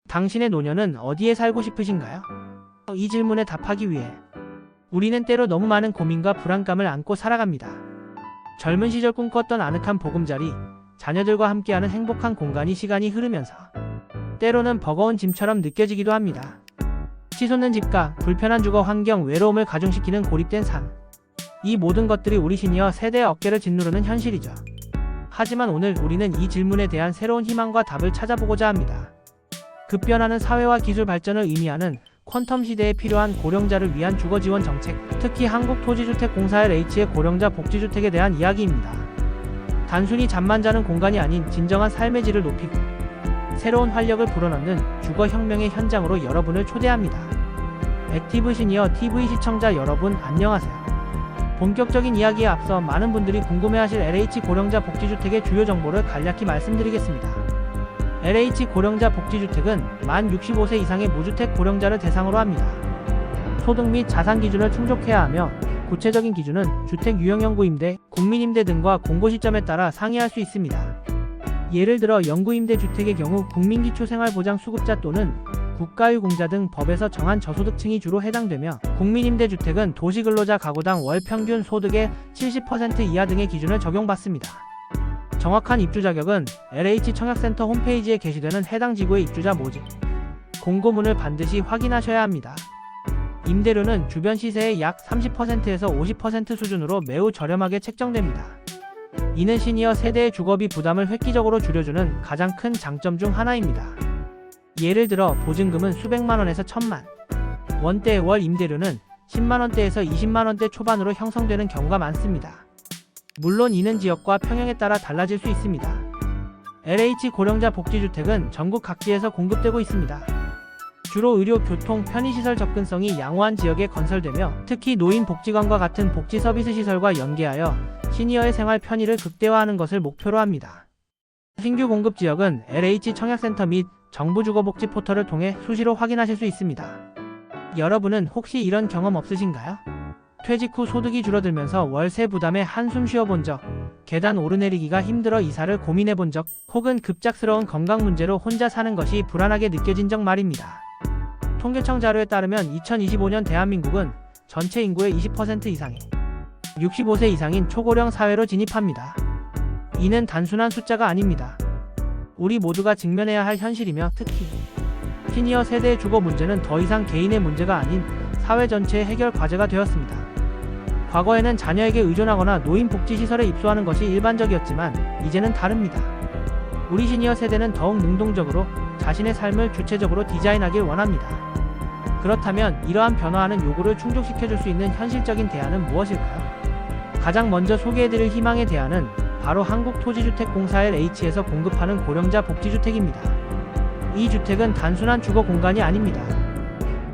당신의 노년은 어디에 살고 싶으신가요? 이 질문에 답하기 위해 우리는 때로 너무 많은 고민과 불안감을 안고 살아갑니다. 젊은 시절 꿈꿨던 아늑한 보금자리, 자녀들과 함께하는 행복한 공간이 시간이 흐르면서 때로는 버거운 짐처럼 느껴지기도 합니다. 치솟는 집값, 불편한 주거 환경, 외로움을 가중시키는 고립된 삶. 이 모든 것들이 우리 시니어 세대의 어깨를 짓누르는 현실이죠. 하지만 오늘 우리는 이 질문에 대한 새로운 희망과 답을 찾아보고자 합니다. 급변하는 사회와 기술 발전을 의미하는 퀀텀 시대에 필요한 고령자를 위한 주거 지원 정책, 특히 한국토지주택공사 LH의 고령자 복지주택에 대한 이야기입니다. 단순히 잠만 자는 공간이 아닌 진정한 삶의 질을 높이고 새로운 활력을 불어넣는 주거혁명의 현장으로 여러분을 초대합니다. 액티브 시니어 TV 시청자 여러분 안녕하세요. 본격적인 이야기에 앞서 많은 분들이 궁금해하실 LH 고령자 복지주택의 주요 정보를 간략히 말씀드리겠습니다. LH 고령자 복지주택은 만 65세 이상의 무주택 고령자를 대상으로 합니다. 소득 및 자산 기준을 충족해야 하며 구체적인 기준은 주택 유형형 구임대, 국민임대 등과 공고 시점에 따라 상이할 수 있습니다. 예를 들어 영구임대 주택의 경우 국민기초생활보장수급자 또는 국가유공자 등 법에서 정한 저소득층이 주로 해당되며 국민임대주택은 도시근로자 가구당 월 평균 소득의 70% 이하 등의 기준을 적용받습니다. 정확한 입주 자격은 LH 청약센터 홈페이지에 게시되는 해당 지구의 입주자 모집, 공고문을 반드시 확인하셔야 합니다. 임대료는 주변 시세의 약 30%에서 50% 수준으로 매우 저렴하게 책정됩니다. 이는 시니어 세대의 주거비 부담을 획기적으로 줄여주는 가장 큰 장점 중 하나입니다. 예를 들어 보증금은 수백만원에서 1000만 원대, 월 임대료는 10만원대에서 20만원대 초반으로 형성되는 경우가 많습니다. 물론 이는 지역과 평형에 따라 달라질 수 있습니다. LH 고령자 복지주택은 전국 각지에서 공급되고 있습니다. 주로 의료, 교통, 편의시설 접근성이 양호한 지역에 건설되며 특히 노인복지관과 같은 복지서비스 시설과 연계하여 시니어의 생활 편의를 극대화하는 것을 목표로 합니다. 신규 공급 지역은 LH 청약센터 및 정부주거복지 포털을 통해 수시로 확인하실 수 있습니다. 여러분은 혹시 이런 경험 없으신가요? 퇴직 후 소득이 줄어들면서 월세 부담에 한숨 쉬어본 적, 계단 오르내리기가 힘들어 이사를 고민해본 적, 혹은 급작스러운 건강 문제로 혼자 사는 것이 불안하게 느껴진 적 말입니다. 통계청 자료에 따르면 2025년 대한민국은 전체 인구의 20% 이상이 65세 이상인 초고령 사회로 진입합니다. 이는 단순한 숫자가 아닙니다. 우리 모두가 직면해야 할 현실이며 특히 시니어 세대의 주거 문제는 더 이상 개인의 문제가 아닌 사회 전체의 해결 과제가 되었습니다. 과거에는 자녀에게 의존하거나 노인복지시설에 입소하는 것이 일반적이었지만 이제는 다릅니다. 우리 시니어 세대는 더욱 능동적으로 자신의 삶을 주체적으로 디자인하길 원합니다. 그렇다면 이러한 변화하는 요구를 충족시켜줄 수 있는 현실적인 대안은 무엇일까요? 가장 먼저 소개해드릴 희망의 대안은 바로 한국토지주택공사 LH에서 공급하는 고령자 복지주택입니다. 이 주택은 단순한 주거 공간이 아닙니다.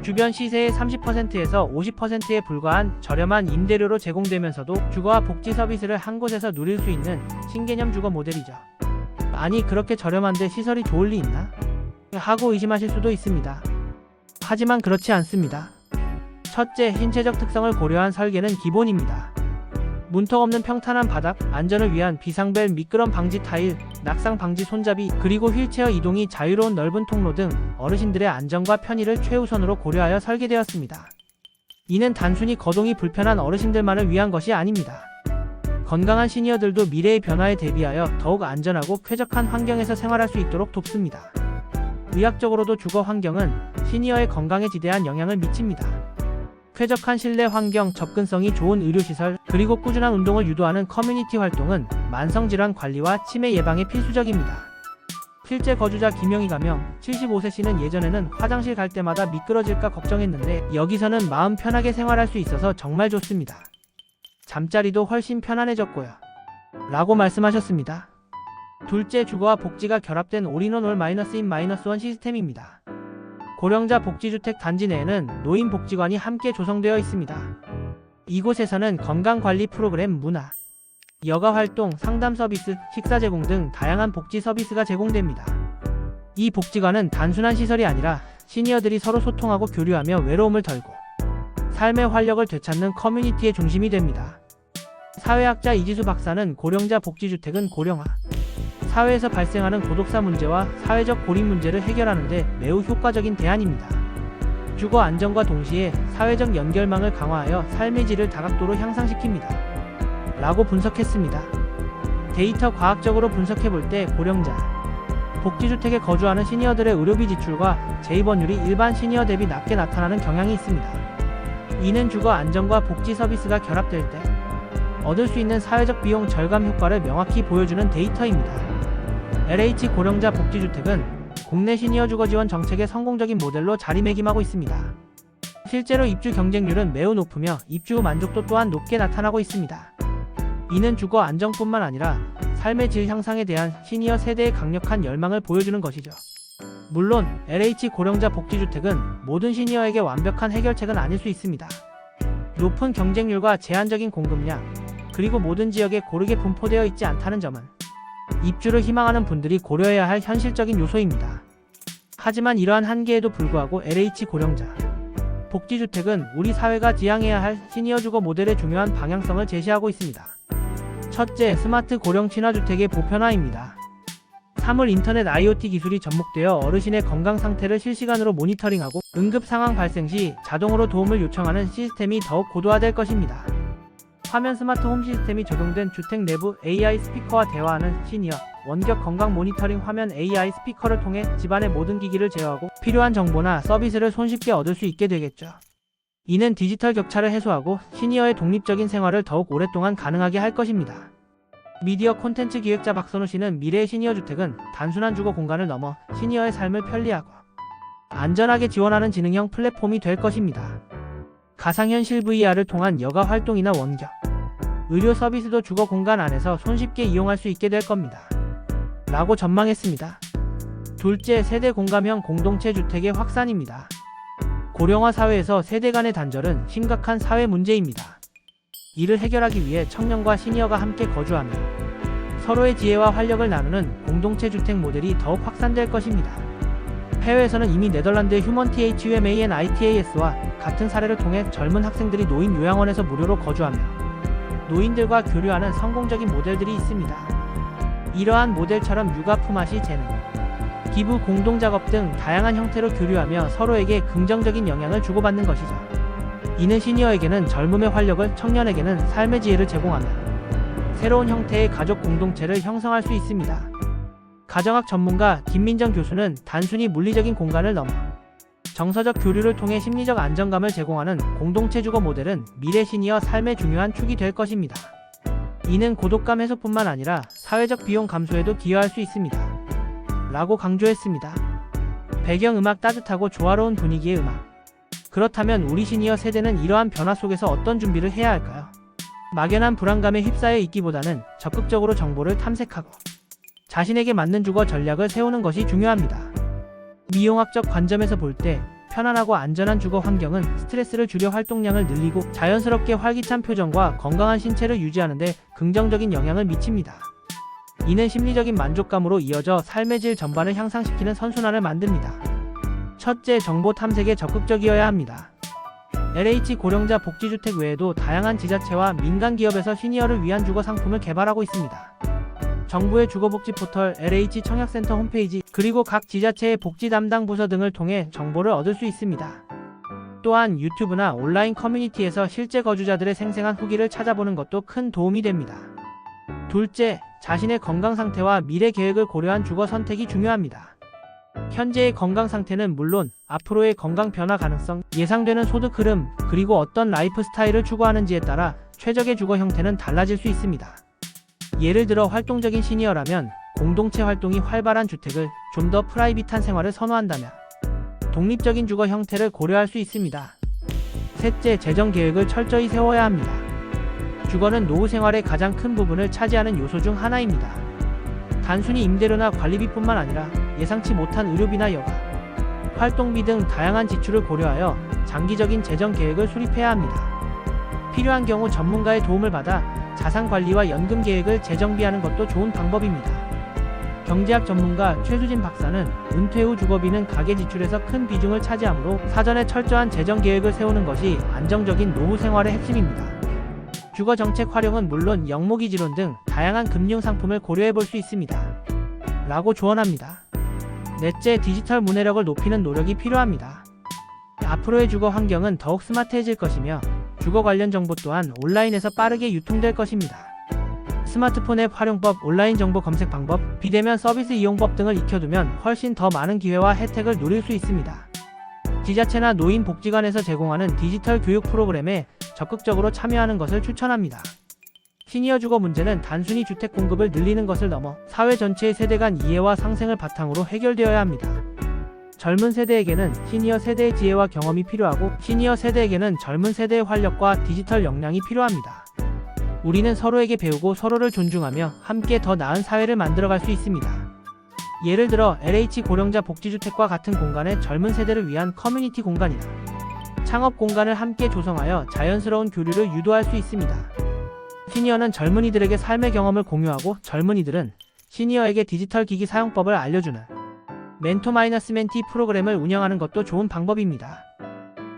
주변 시세의 30%에서 50%에 불과한 저렴한 임대료로 제공되면서도 주거와 복지 서비스를 한 곳에서 누릴 수 있는 신개념 주거 모델이죠. 아니, 그렇게 저렴한데 시설이 좋을 리 있나? 하고 의심하실 수도 있습니다. 하지만 그렇지 않습니다. 첫째, 신체적 특성을 고려한 설계는 기본입니다. 문턱 없는 평탄한 바닥, 안전을 위한 비상벨, 미끄럼 방지 타일, 낙상 방지 손잡이, 그리고 휠체어 이동이 자유로운 넓은 통로 등 어르신들의 안전과 편의를 최우선으로 고려하여 설계되었습니다. 이는 단순히 거동이 불편한 어르신들만을 위한 것이 아닙니다. 건강한 시니어들도 미래의 변화에 대비하여 더욱 안전하고 쾌적한 환경에서 생활할 수 있도록 돕습니다. 의학적으로도 주거 환경은 시니어의 건강에 지대한 영향을 미칩니다. 쾌적한 실내 환경, 접근성이 좋은 의료시설, 그리고 꾸준한 운동을 유도하는 커뮤니티 활동은 만성질환 관리와 치매 예방에 필수적입니다. 실제 거주자 김영희 가명 75세 씨는 예전에는 화장실 갈 때마다 미끄러질까 걱정했는데 여기서는 마음 편하게 생활할 수 있어서 정말 좋습니다. 잠자리도 훨씬 편안해졌고요. 라고 말씀하셨습니다. 둘째, 주거와 복지가 결합된 올인원 올-1 시스템입니다. 고령자 복지주택 단지 내에는 노인복지관이 함께 조성되어 있습니다. 이곳에서는 건강관리 프로그램, 문화, 여가활동, 상담 서비스, 식사 제공 등 다양한 복지 서비스가 제공됩니다. 이 복지관은 단순한 시설이 아니라 시니어들이 서로 소통하고 교류하며 외로움을 덜고 삶의 활력을 되찾는 커뮤니티의 중심이 됩니다. 사회학자 이지수 박사는 고령자 복지주택은 고령화 사회에서 발생하는 고독사 문제와 사회적 고립 문제를 해결하는 데 매우 효과적인 대안입니다. 주거 안정과 동시에 사회적 연결망을 강화하여 삶의 질을 다각도로 향상시킵니다. 라고 분석했습니다. 데이터 과학적으로 분석해볼 때 고령자, 복지주택에 거주하는 시니어들의 의료비 지출과 재입원율이 일반 시니어 대비 낮게 나타나는 경향이 있습니다. 이는 주거 안정과 복지 서비스가 결합될 때 얻을 수 있는 사회적 비용 절감 효과를 명확히 보여주는 데이터입니다. LH 고령자 복지주택은 국내 시니어 주거 지원 정책의 성공적인 모델로 자리매김하고 있습니다. 실제로 입주 경쟁률은 매우 높으며 입주 후 만족도 또한 높게 나타나고 있습니다. 이는 주거 안정뿐만 아니라 삶의 질 향상에 대한 시니어 세대의 강력한 열망을 보여주는 것이죠. 물론 LH 고령자 복지주택은 모든 시니어에게 완벽한 해결책은 아닐 수 있습니다. 높은 경쟁률과 제한적인 공급량, 그리고 모든 지역에 고르게 분포되어 있지 않다는 점은 입주를 희망하는 분들이 고려해야 할 현실적인 요소입니다. 하지만 이러한 한계에도 불구하고 LH 고령자 복지주택은 우리 사회가 지향해야 할 시니어 주거 모델의 중요한 방향성을 제시하고 있습니다. 첫째, 스마트 고령 친화주택의 보편화입니다. 사물 인터넷 IoT 기술이 접목되어 어르신의 건강 상태를 실시간으로 모니터링하고 응급 상황 발생 시 자동으로 도움을 요청하는 시스템이 더욱 고도화될 것입니다. 화면 스마트 홈 시스템이 적용된 주택 내부 AI 스피커와 대화하는 시니어, 원격 건강 모니터링 화면 AI 스피커를 통해 집안의 모든 기기를 제어하고 필요한 정보나 서비스를 손쉽게 얻을 수 있게 되겠죠. 이는 디지털 격차를 해소하고 시니어의 독립적인 생활을 더욱 오랫동안 가능하게 할 것입니다. 미디어 콘텐츠 기획자 박선우 씨는 미래의 시니어 주택은 단순한 주거 공간을 넘어 시니어의 삶을 편리하고 안전하게 지원하는 지능형 플랫폼이 될 것입니다. 가상현실 VR을 통한 여가 활동이나 원격, 의료 서비스도 주거 공간 안에서 손쉽게 이용할 수 있게 될 겁니다. 라고 전망했습니다. 둘째, 세대 공감형 공동체 주택의 확산입니다. 고령화 사회에서 세대 간의 단절은 심각한 사회 문제입니다. 이를 해결하기 위해 청년과 시니어가 함께 거주하며 서로의 지혜와 활력을 나누는 공동체 주택 모델이 더욱 확산될 것입니다. 해외에서는 이미 네덜란드의 휴먼 THUMAN ITAS와 같은 사례를 통해 젊은 학생들이 노인 요양원에서 무료로 거주하며 노인들과 교류하는 성공적인 모델들이 있습니다. 이러한 모델처럼 육아, 품앗이, 재능, 기부, 공동작업 등 다양한 형태로 교류하며 서로에게 긍정적인 영향을 주고받는 것이죠. 이는 시니어에게는 젊음의 활력을, 청년에게는 삶의 지혜를 제공하며 새로운 형태의 가족 공동체를 형성할 수 있습니다. 가정학 전문가 김민정 교수는 단순히 물리적인 공간을 넘어 정서적 교류를 통해 심리적 안정감을 제공하는 공동체 주거 모델은 미래 시니어 삶의 중요한 축이 될 것입니다. 이는 고독감 해소뿐만 아니라 사회적 비용 감소에도 기여할 수 있습니다. 라고 강조했습니다. 배경음악, 따뜻하고 조화로운 분위기의 음악. 그렇다면 우리 시니어 세대는 이러한 변화 속에서 어떤 준비를 해야 할까요? 막연한 불안감에 휩싸여 있기보다는 적극적으로 정보를 탐색하고 자신에게 맞는 주거 전략을 세우는 것이 중요합니다. 미용학적 관점에서 볼 때 편안하고 안전한 주거 환경은 스트레스를 줄여 활동량을 늘리고 자연스럽게 활기찬 표정과 건강한 신체를 유지하는 데 긍정적인 영향을 미칩니다. 이는 심리적인 만족감으로 이어져 삶의 질 전반을 향상시키는 선순환을 만듭니다. 첫째, 정보 탐색에 적극적이어야 합니다. LH 고령자 복지주택 외에도 다양한 지자체와 민간 기업에서 시니어를 위한 주거 상품을 개발하고 있습니다. 정부의 주거복지 포털, LH 청약센터 홈페이지, 그리고 각 지자체의 복지 담당 부서 등을 통해 정보를 얻을 수 있습니다. 또한 유튜브나 온라인 커뮤니티에서 실제 거주자들의 생생한 후기를 찾아보는 것도 큰 도움이 됩니다. 둘째, 자신의 건강 상태와 미래 계획을 고려한 주거 선택이 중요합니다. 현재의 건강 상태는 물론 앞으로의 건강 변화 가능성, 예상되는 소득 흐름, 그리고 어떤 라이프 스타일을 추구하는지에 따라 최적의 주거 형태는 달라질 수 있습니다. 예를 들어 활동적인 시니어라면 공동체 활동이 활발한 주택을, 좀 더 프라이빗한 생활을 선호한다면 독립적인 주거 형태를 고려할 수 있습니다. 셋째, 재정 계획을 철저히 세워야 합니다. 주거는 노후 생활의 가장 큰 부분을 차지하는 요소 중 하나입니다. 단순히 임대료나 관리비뿐만 아니라 예상치 못한 의료비나 여가, 활동비 등 다양한 지출을 고려하여 장기적인 재정 계획을 수립해야 합니다. 필요한 경우 전문가의 도움을 받아 자산 관리와 연금 계획을 재정비하는 것도 좋은 방법입니다. 경제학 전문가 최수진 박사는 은퇴 후 주거비는 가계 지출에서 큰 비중을 차지하므로 사전에 철저한 재정 계획을 세우는 것이 안정적인 노후 생활의 핵심입니다. 주거 정책 활용은 물론 영목이지론 등 다양한 금융 상품을 고려해 볼 수 있습니다. 라고 조언합니다. 넷째, 디지털 문해력을 높이는 노력이 필요합니다. 앞으로의 주거 환경은 더욱 스마트해질 것이며 주거 관련 정보 또한 온라인에서 빠르게 유통될 것입니다. 스마트폰 앱 활용법, 온라인 정보 검색 방법, 비대면 서비스 이용법 등을 익혀두면 훨씬 더 많은 기회와 혜택을 누릴 수 있습니다. 지자체나 노인복지관에서 제공하는 디지털 교육 프로그램에 적극적으로 참여하는 것을 추천합니다. 시니어 주거 문제는 단순히 주택 공급을 늘리는 것을 넘어 사회 전체의 세대 간 이해와 상생을 바탕으로 해결되어야 합니다. 젊은 세대에게는 시니어 세대의 지혜와 경험이 필요하고 시니어 세대에게는 젊은 세대의 활력과 디지털 역량이 필요합니다. 우리는 서로에게 배우고 서로를 존중하며 함께 더 나은 사회를 만들어갈 수 있습니다. 예를 들어 LH 고령자 복지주택과 같은 공간의 젊은 세대를 위한 커뮤니티 공간이나 창업 공간을 함께 조성하여 자연스러운 교류를 유도할 수 있습니다. 시니어는 젊은이들에게 삶의 경험을 공유하고 젊은이들은 시니어에게 디지털 기기 사용법을 알려주는 멘토-멘티 프로그램을 운영하는 것도 좋은 방법입니다.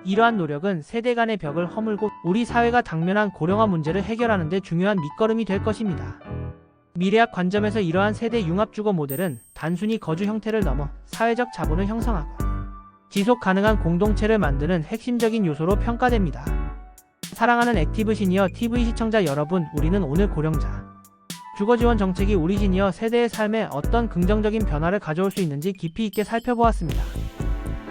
이러한 노력은 세대 간의 벽을 허물고 우리 사회가 당면한 고령화 문제를 해결하는 데 중요한 밑거름이 될 것입니다. 미래학 관점에서 이러한 세대 융합 주거 모델은 단순히 거주 형태를 넘어 사회적 자본을 형성하고 지속 가능한 공동체를 만드는 핵심적인 요소로 평가됩니다. 사랑하는 액티브 시니어 TV 시청자 여러분, 우리는 오늘 고령자 주거지원 정책이 우리 시니어 세대의 삶에 어떤 긍정적인 변화를 가져올 수 있는지 깊이 있게 살펴보았습니다.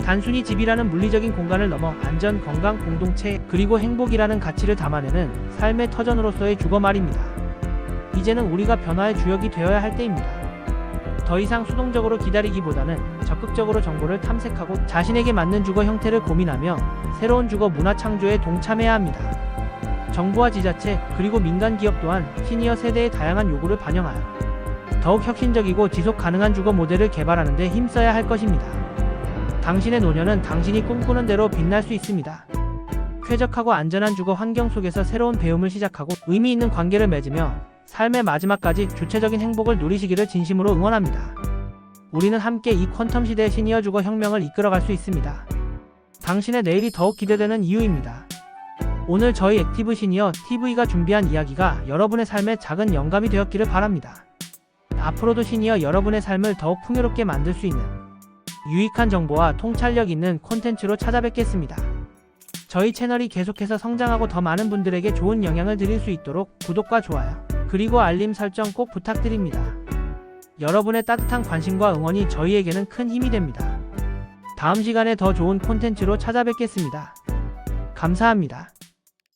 단순히 집이라는 물리적인 공간을 넘어 안전, 건강, 공동체, 그리고 행복이라는 가치를 담아내는 삶의 터전으로서의 주거 말입니다. 이제는 우리가 변화의 주역이 되어야 할 때입니다. 더 이상 수동적으로 기다리기보다는 적극적으로 정보를 탐색하고 자신에게 맞는 주거 형태를 고민하며 새로운 주거 문화 창조에 동참해야 합니다. 정부와 지자체, 그리고 민간 기업 또한 시니어 세대의 다양한 요구를 반영하여 더욱 혁신적이고 지속 가능한 주거 모델을 개발하는 데 힘써야 할 것입니다. 당신의 노년은 당신이 꿈꾸는 대로 빛날 수 있습니다. 쾌적하고 안전한 주거 환경 속에서 새로운 배움을 시작하고 의미 있는 관계를 맺으며 삶의 마지막까지 주체적인 행복을 누리시기를 진심으로 응원합니다. 우리는 함께 이 퀀텀 시대의 시니어 주거 혁명을 이끌어갈 수 있습니다. 당신의 내일이 더욱 기대되는 이유입니다. 오늘 저희 액티브 시니어 TV가 준비한 이야기가 여러분의 삶에 작은 영감이 되었기를 바랍니다. 앞으로도 시니어 여러분의 삶을 더욱 풍요롭게 만들 수 있는 유익한 정보와 통찰력 있는 콘텐츠로 찾아뵙겠습니다. 저희 채널이 계속해서 성장하고 더 많은 분들에게 좋은 영향을 드릴 수 있도록 구독과 좋아요, 그리고 알림 설정 꼭 부탁드립니다. 여러분의 따뜻한 관심과 응원이 저희에게는 큰 힘이 됩니다. 다음 시간에 더 좋은 콘텐츠로 찾아뵙겠습니다. 감사합니다.